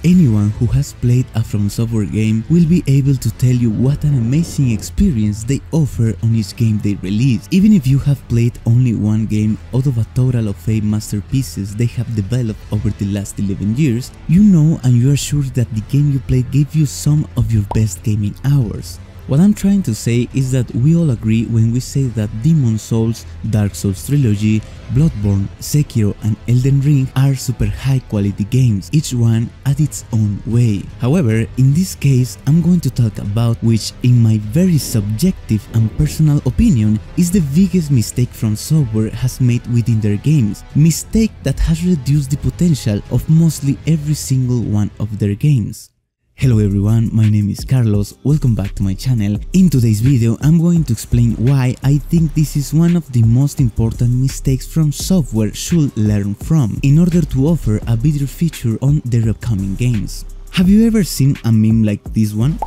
Anyone who has played a FromSoftware game will be able to tell you what an amazing experience they offer on each game they release. Even if you have played only one game out of a total of 8 masterpieces they have developed over the last 11 years, you know and you are sure that the game you played gave you some of your best gaming hours. What I'm trying to say is that we all agree when we say that Demon's Souls, Dark Souls Trilogy, Bloodborne, Sekiro and Elden Ring are super high quality games, each one at its own way. However, in this case I'm going to talk about which, in my very subjective and personal opinion, is the biggest mistake FromSoftware has made within their games, mistake that has reduced the potential of mostly every single one of their games. Hello everyone, my name is Carlos, welcome back to my channel. In today's video I'm going to explain why I think this is one of the most important mistakes FromSoftware should learn from, in order to offer a better feature on their upcoming games. Have you ever seen a meme like this one?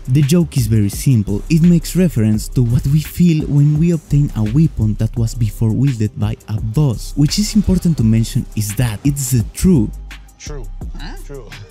The joke is very simple, it makes reference to what we feel when we obtain a weapon that was before wielded by a boss. Which is important to mention is that it's true. True.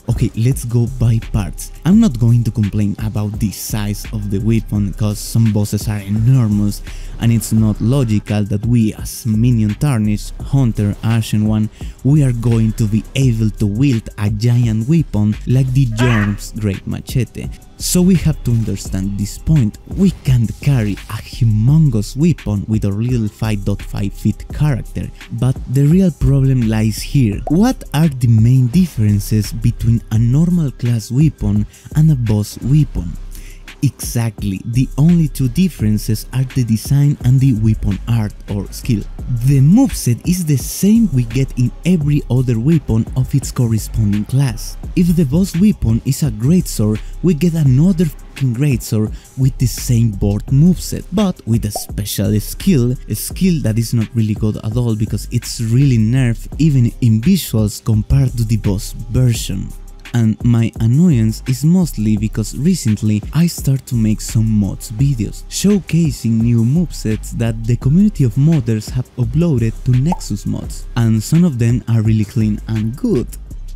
Okay, let's go by parts. I'm not going to complain about the size of the weapon because some bosses are enormous and it's not logical that we as Minion Tarnished, Hunter, Ashen One, we are going to be able to wield a giant weapon like the Jorm's Great Machete. So we have to understand this point. We can't carry a humongous weapon with our little 5.5 feet character, but the real problem lies here. What are the main differences between a normal class weapon and a boss weapon? Exactly, the only two differences are the design and the weapon art or skill. The moveset is the same we get in every other weapon of its corresponding class. If the boss weapon is a greatsword, we get another fucking greatsword with the same board moveset, but with a special skill, a skill that is not really good at all because it's really nerfed even in visuals compared to the boss version. And my annoyance is mostly because recently I start to make some mods videos showcasing new movesets that the community of modders have uploaded to Nexus mods, and some of them are really clean and good.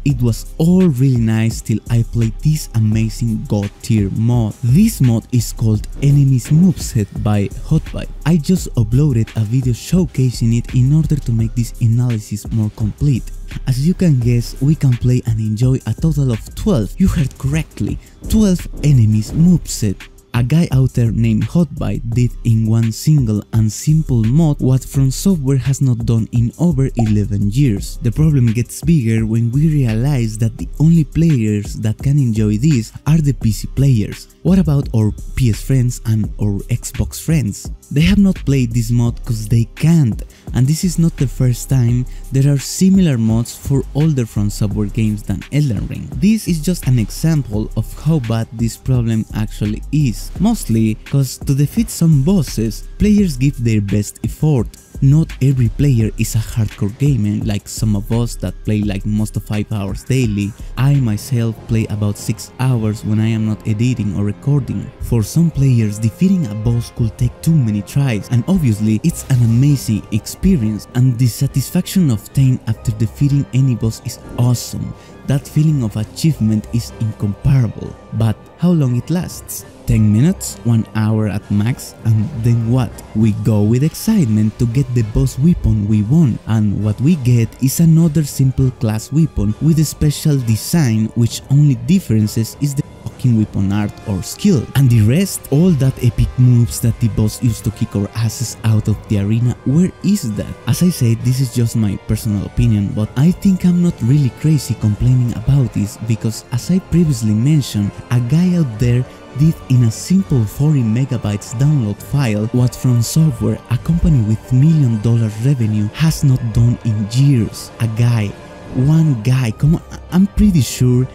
It was all really nice till I played this amazing god tier mod. This mod is called Enemies Moveset by Hotbite. I just uploaded a video showcasing it in order to make this analysis more complete. As you can guess, we can play and enjoy a total of 12, you heard correctly, 12 Enemies Moveset. A guy out there named Hotbite did in one single and simple mod what FromSoftware has not done in over 11 years. The problem gets bigger when we realize that the only players that can enjoy this are the PC players. What about our PS friends and our Xbox friends? They have not played this mod because they can't, and this is not the first time there are similar mods for older FromSoftware games than Elden Ring. This is just an example of how bad this problem actually is. Mostly because to defeat some bosses, players give their best effort. Not every player is a hardcore gamer like some of us that play like most of 5 hours daily. I myself play about 6 hours when I am not editing or recording. For some players, defeating a boss could take too many tries, and obviously it's an amazing experience, and the satisfaction obtained after defeating any boss is awesome. That feeling of achievement is incomparable. But how long it lasts? 10 minutes, 1 hour at max, and then what? We go with excitement to get the boss weapon we want, and what we get is another simple class weapon with a special design, which only differences is the fucking weapon art or skill, and the rest, all that epic moves that the boss used to kick our asses out of the arena, where is that? As I said, this is just my personal opinion, but I think I'm not really crazy complaining about this, because as I previously mentioned, a guy out there did in a simple 40 megabytes download file what FromSoftware, a company with $1 million revenue, has not done in years. A guy, one guy, come on, I'm pretty sure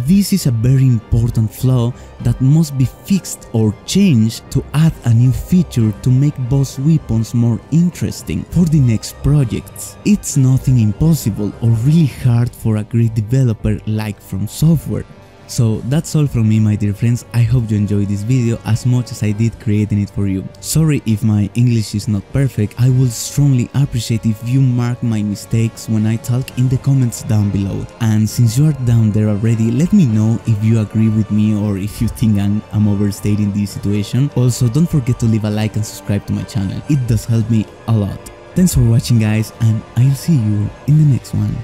this is a very important flaw that must be fixed or changed to add a new feature to make boss weapons more interesting for the next projects. It's nothing impossible or really hard for a great developer like FromSoftware. So that's all from me, my dear friends. I hope you enjoyed this video as much as I did creating it for you. Sorry if my English is not perfect. I would strongly appreciate if you mark my mistakes when I talk in the comments down below. And since you are down there already, let me know if you agree with me or if you think I'm overstating this situation. Also, don't forget to leave a like and subscribe to my channel. It does help me a lot. Thanks for watching, guys, and I'll see you in the next one.